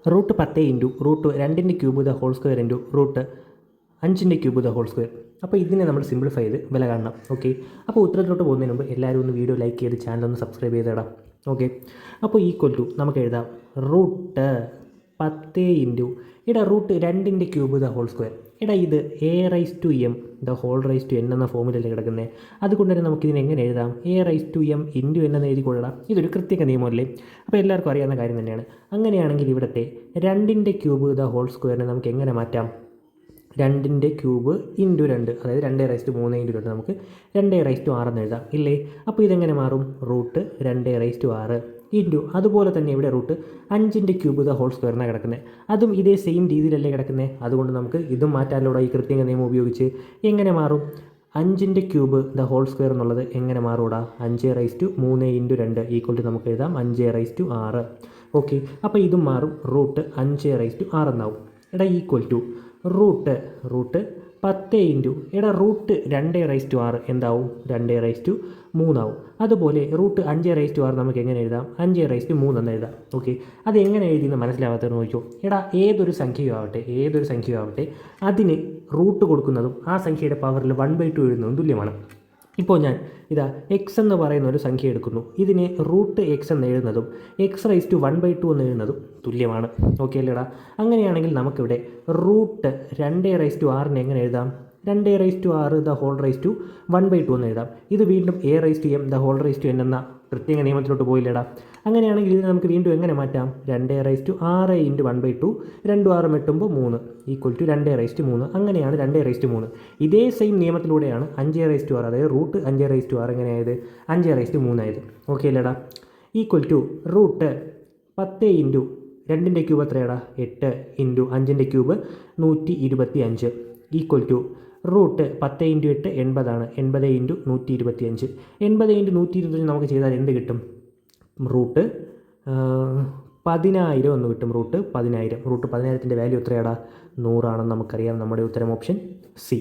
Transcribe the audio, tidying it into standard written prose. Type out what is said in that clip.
Root 10 into root 2ൻ്റെ cube the whole square into root 5ൻ്റെ cube the whole square. അപ്പോൾ ഇതിനെ നമ്മൾ സിംപ്ലിഫൈ ചെയ്ത് വില കാണണം. ഓക്കെ, അപ്പോൾ ഉത്തരത്തിലോട്ട് പോകുന്നതിന് മുമ്പ് എല്ലാവരും ഒന്ന് വീഡിയോ ലൈക്ക് ചെയ്ത് ചാനൽ ഒന്ന് സബ്സ്ക്രൈബ് ചെയ്തിടാം. ഓക്കെ, അപ്പോൾ ഈക്വൽ ടു നമുക്ക് എഴുതാം റൂട്ട് 10 ഇൻറ്റു റൂട്ട് 2ൻ്റെ ക്യൂബ് ദ ഹോൾ സ്ക്വയർ. ഇത് a⁻m the whole raise to n എന്ന ഫോമിലല്ലേ കിടക്കുന്നത്. അതുകൊണ്ട് തന്നെ നമുക്കിതിനെ എങ്ങനെ എഴുതാം? a⁻m ഇൻറ്റു n എന്ന് എഴുതി കൊള്ളാം. ഇതൊരു കൃത്യക നിയമമല്ലേ, അപ്പോൾ എല്ലാവർക്കും അറിയാവുന്ന കാര്യം തന്നെയാണ്. അങ്ങനെയാണെങ്കിൽ ഇവിടുത്തെ 2ൻ്റെ ക്യൂബ് ദ ഹോൾ സ്ക്വയറിനെ നമുക്ക് എങ്ങനെ മാറ്റാം? 2ൻ്റെ ക്യൂബ് ഇൻറ്റു 2, അതായത് 2⁻3 ഇൻറ്റു 2 നമുക്ക് 2⁻6 എന്ന് എഴുതാം ഇല്ലേ. അപ്പോൾ ഇതെങ്ങനെ മാറും? റൂട്ട് 2⁻6 ഇൻറ്റു അതുപോലെ തന്നെ ഇവിടെ റൂട്ട് 5ൻ്റെ ക്യൂബ് ദ ഹോൾ സ്ക്വയറിനാണ് കിടക്കുന്നത്. അതും ഇതേ സെയിം രീതിയിലല്ലേ കിടക്കുന്നത്. അതുകൊണ്ട് നമുക്ക് ഇതും മാറ്റാനിലൂടെ ഈ കൃത്യക നിയമം ഉപയോഗിച്ച് എങ്ങനെ മാറും? 5ൻ്റെ ക്യൂബ് ദ ഹോൾ സ്ക്വയർ എന്നുള്ളത് എങ്ങനെ മാറൂടാ? 5⁻3 ഇൻറ്റു 2 ഈക്വൽ ടു നമുക്ക് എഴുതാം 5⁻6. ഓക്കെ, അപ്പോൾ ഇതും മാറും, റൂട്ട് 5⁻6 എന്നാവും. Equal to root 10 into root 2⁻6 എന്താവും? 2⁻3 ആവും. അതുപോലെ റൂട്ട് 5⁻6 നമുക്ക് എങ്ങനെ എഴുതാം? 5⁻3 എന്ന് എഴുതാം. ഓക്കെ, അത് എങ്ങനെ എഴുതിയെന്ന് മനസ്സിലാവാത്തതെന്ന് നോക്കിയോ. ഏതൊരു സംഖ്യയാവട്ടെ അതിന് റൂട്ട് കൊടുക്കുന്നതും ആ സംഖ്യയുടെ പവറിൽ 1/2 എഴുതുന്നതും തുല്യമാണ്. ഇപ്പോൾ ഞാൻ എക്സ് എന്ന് പറയുന്ന ഒരു സംഖ്യ എടുക്കുന്നു. ഇതിനെ റൂട്ട് എക്സ് എന്ന് എഴുതുന്നതും x⁻1/2 എന്ന് എഴുതുന്നതും തുല്യമാണ്. ഓക്കെ അല്ലേടാ? അങ്ങനെയാണെങ്കിൽ നമുക്കിവിടെ റൂട്ട് 2⁻6 എങ്ങനെ എഴുതാം? 2⁻6 ദ ഹോൾ റൈസ് ടു 1/2 എന്ന് എഴുതാം. ഇത് വീണ്ടും a⁻m the whole raise to n എന്ന പ്രത്യേക നിയമത്തിലോട്ട് പോയില്ലേടാ. അങ്ങനെയാണെങ്കിൽ ഇതിനെ നമുക്ക് വീണ്ടും എങ്ങനെ മാറ്റാം? 2⁻6 ഇൻറ്റു 1/2, 2 6 8 3 ഈക്വൽ ടു 2⁻3. അങ്ങനെയാണ് 2⁻3. ഇതേ സെയിം നിയമത്തിലൂടെയാണ് 5⁻6, അതായത് റൂട്ട് 5⁻6 എങ്ങനെയായത്? 5⁻3 ആയത്. ഓക്കെ അല്ലേടാ? ഈക്വൽ ടു റൂട്ട് 10 ഇൻറ്റു 2ൻ്റെ ക്യൂബ് എത്രയാടാ? 8 ഇൻറ്റു 5ൻ്റെ cube 125 equal to root 10 into 8 80 80 into 125. 80 into 125 നമുക്ക് ചെയ്താൽ എന്ത് കിട്ടും? റൂട്ട് 10,000 എന്ന് കിട്ടും. റൂട്ട് 10,000. റൂട്ട് 10,000ൻ്റെ വാല്യൂ എത്രയാടാ? 100 ആണെന്ന് നമുക്കറിയാം. നമ്മുടെ ഉത്തരം ഓപ്ഷൻ സി.